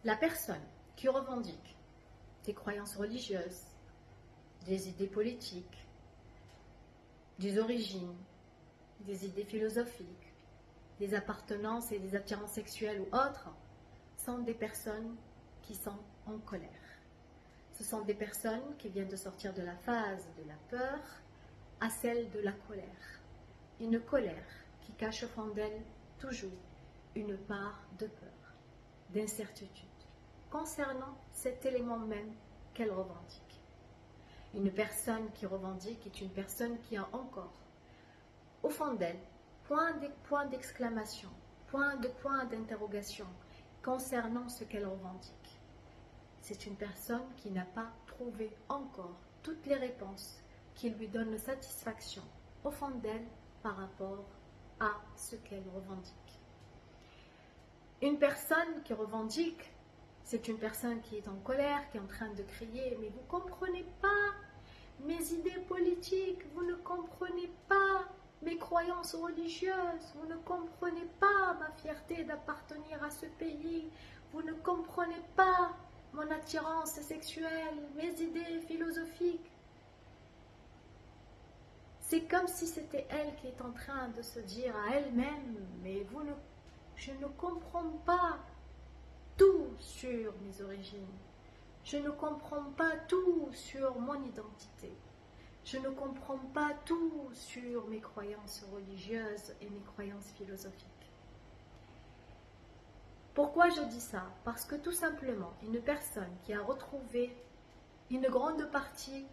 La personne qui revendique des croyances religieuses, des idées politiques, des origines, des idées philosophiques, des appartenances et des attirances sexuelles ou autres, sont des personnes qui sont en colère. Ce sont des personnes qui viennent de sortir de la phase de la peur à celle de la colère. Une colère qui cache au fond d'elle toujours une part de peur, d'incertitude, concernant cet élément même qu'elle revendique. Une personne qui revendique est une personne qui a encore, au fond d'elle, point d'exclamation, point d'interrogation concernant ce qu'elle revendique. C'est une personne qui n'a pas trouvé encore toutes les réponses qui lui donnent satisfaction au fond d'elle par rapport à ce qu'elle revendique. Une personne qui revendique, c'est une personne qui est en colère, qui est en train de crier « Mais vous ne comprenez pas mes idées politiques, vous ne comprenez pas mes croyances religieuses, vous ne comprenez pas ma fierté d'appartenir à ce pays, vous ne comprenez pas mon attirance sexuelle, mes idées philosophiques. » C'est comme si c'était elle qui est en train de se dire à elle-même « Mais je ne comprends pas tout sur mes origines. Je ne comprends pas tout sur mon identité. Je ne comprends pas tout sur mes croyances religieuses et mes croyances philosophiques. » Pourquoi je dis ça? Parce que tout simplement, une personne qui a retrouvé une grande partie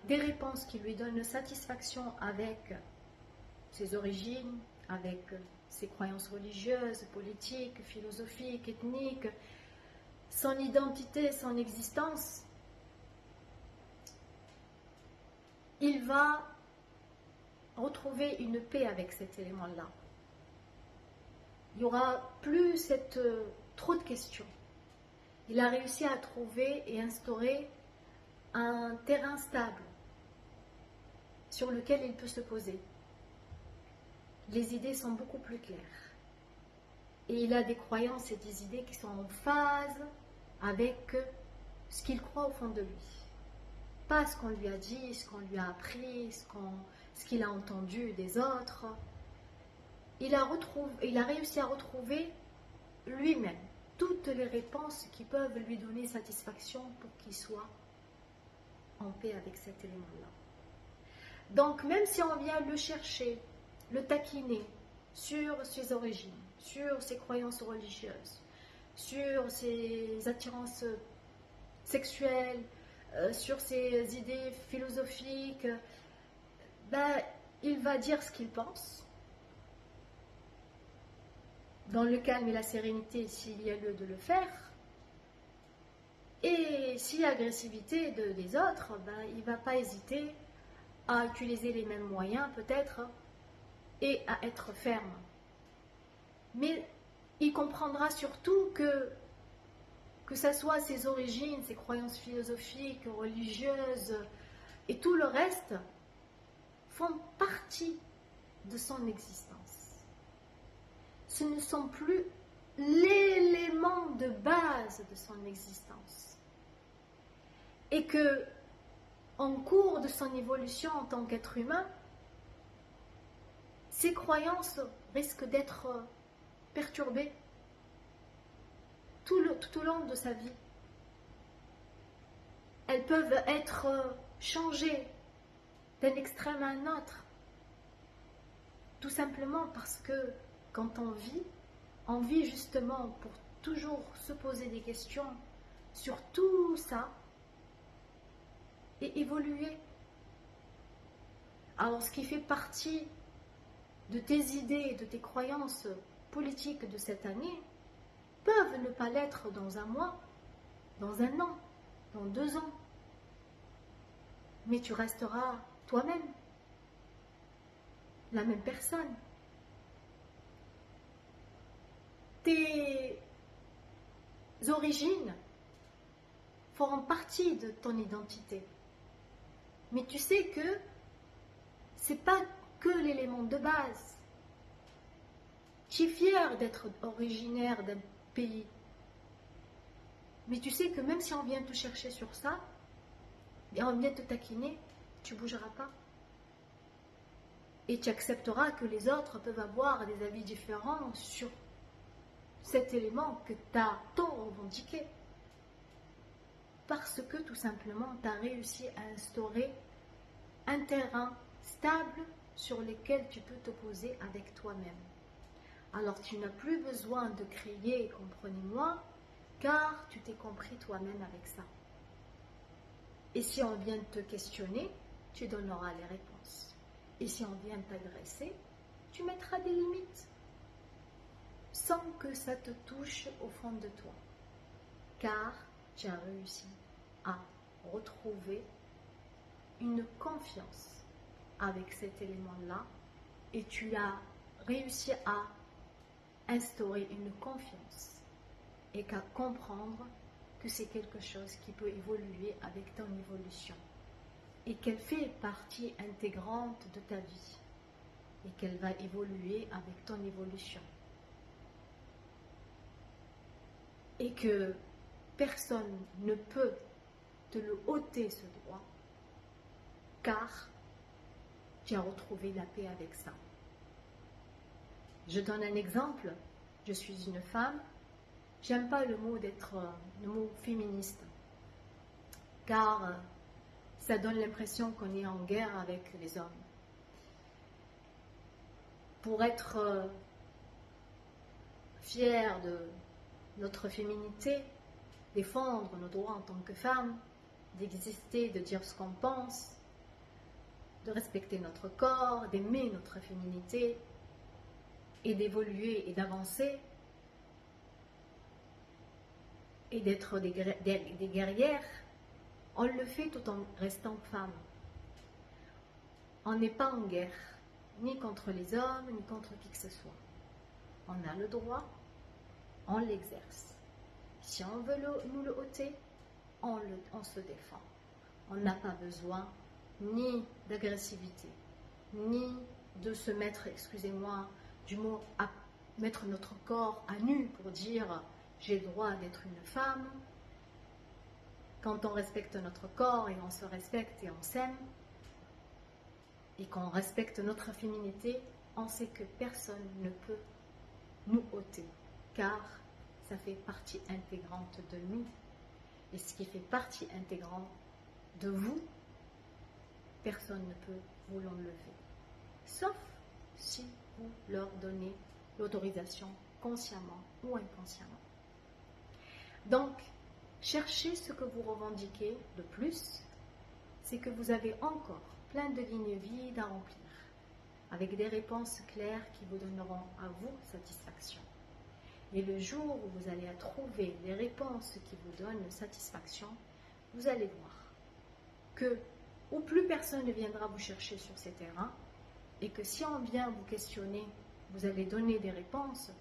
des réponses qui lui donnent satisfaction avec ses origines, avec ses croyances religieuses, politiques, philosophiques, ethniques, son identité, son existence, il va retrouver une paix avec cet élément-là. Il n'y aura plus trop de questions. Il a réussi à trouver et instaurer un terrain stable sur lequel il peut se poser. Les idées sont beaucoup plus claires. Et il a des croyances et des idées qui sont en phase avec ce qu'il croit au fond de lui. Pas ce qu'on lui a dit, ce qu'on lui a appris, ce qu'il a entendu des autres. Il a réussi à retrouver lui-même toutes les réponses qui peuvent lui donner satisfaction pour qu'il soit en paix avec cet élément-là. Donc, même si on vient le chercher, le taquiner sur ses origines, sur ses croyances religieuses, sur ses attirances sexuelles, sur ses idées philosophiques, il va dire ce qu'il pense, dans le calme et la sérénité s'il y a lieu de le faire. Et s'il y a agressivité des autres, il ne va pas hésiter à utiliser les mêmes moyens peut-être et à être ferme. Mais il comprendra surtout que ça soit ses origines, ses croyances philosophiques, religieuses et tout le reste font partie de son existence. Ce ne sont plus l'élément de base de son existence. Et que, en cours de son évolution en tant qu'être humain, ses croyances risquent d'être perturbées tout au long de sa vie. Elles peuvent être changées d'un extrême à un autre. Tout simplement parce que quand on vit justement pour toujours se poser des questions sur tout ça et évoluer. Alors ce qui fait partie de tes idées et de tes croyances politiques de cette année peuvent ne pas l'être dans un mois, dans un an, dans 2 ans. Mais tu resteras toi-même, la même personne. Tes origines feront partie de ton identité. Mais tu sais que c'est pas que l'élément de base Tu es fier d'être originaire d'un pays. Mais tu sais que même si on vient te chercher sur ça, et on vient te taquiner, tu ne bougeras pas. Et tu accepteras que les autres peuvent avoir des avis différents sur cet élément que tu as tant revendiqué. Parce que tout simplement, tu as réussi à instaurer un terrain stable sur lequel tu peux t'opposer avec toi-même. Alors tu n'as plus besoin de crier « comprenez-moi » car tu t'es compris toi-même avec ça. Et si on vient te questionner, tu donneras les réponses. Et si on vient t'agresser, tu mettras des limites sans que ça te touche au fond de toi. Car tu as réussi à retrouver une confiance avec cet élément-là et tu as réussi à instaurer une confiance et qu'à comprendre que c'est quelque chose qui peut évoluer avec ton évolution et qu'elle fait partie intégrante de ta vie et qu'elle va évoluer avec ton évolution et que personne ne peut te le ôter ce droit car tu as retrouvé la paix avec ça. Je donne un exemple, je suis une femme. J'aime pas le mot féministe, car ça donne l'impression qu'on est en guerre avec les hommes. Pour être fier de notre féminité, défendre nos droits en tant que femme, d'exister, de dire ce qu'on pense, de respecter notre corps, d'aimer notre féminité et d'évoluer et d'avancer, et d'être des guerrières, on le fait tout en restant femme. On n'est pas en guerre, ni contre les hommes, ni contre qui que ce soit. On a le droit, on l'exerce. Si on veut nous le ôter, on se défend. On n'a pas besoin ni d'agressivité, ni de se mettre, excusez-moi du mot, à mettre notre corps à nu pour dire j'ai le droit d'être une femme. Quand on respecte notre corps et on se respecte et on s'aime, et qu'on respecte notre féminité, on sait que personne ne peut nous ôter, car ça fait partie intégrante de nous. Et ce qui fait partie intégrante de vous, personne ne peut vous l'enlever. Sauf si vous leur donnez l'autorisation consciemment ou inconsciemment. Donc, cherchez ce que vous revendiquez de plus, c'est que vous avez encore plein de lignes vides à remplir, avec des réponses claires qui vous donneront à vous satisfaction. Et le jour où vous allez trouver les réponses qui vous donnent satisfaction, vous allez voir que ou plus personne ne viendra vous chercher sur ces terrains, et que si on vient vous questionner, vous allez donner des réponses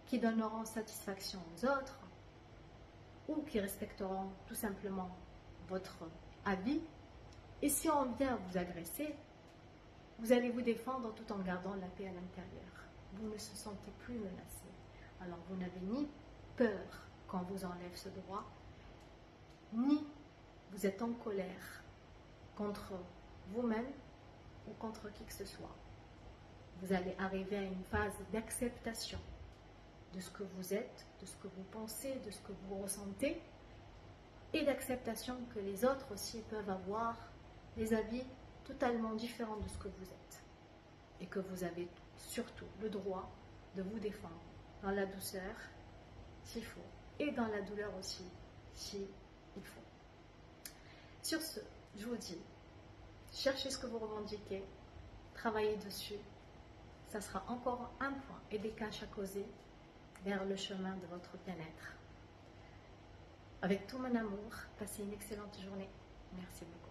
qui donneront satisfaction aux autres, ou qui respecteront tout simplement votre avis. Et si on vient vous agresser, vous allez vous défendre tout en gardant la paix à l'intérieur. Vous ne vous sentez plus menacé. Alors vous n'avez ni peur qu'on vous enlève ce droit, ni vous êtes en colère contre vous-même ou contre qui que ce soit. Vous allez arriver à une phase d'acceptation de ce que vous êtes, de ce que vous pensez, de ce que vous ressentez, et d'acceptation que les autres aussi peuvent avoir des avis totalement différents de ce que vous êtes. Et que vous avez surtout le droit de vous défendre dans la douceur, s'il faut, et dans la douleur aussi, s'il faut. Sur ce, je vous dis, cherchez ce que vous revendiquez, travaillez dessus, ça sera encore un point et des caches à causer vers le chemin de votre bien-être. Avec tout mon amour, passez une excellente journée. Merci beaucoup.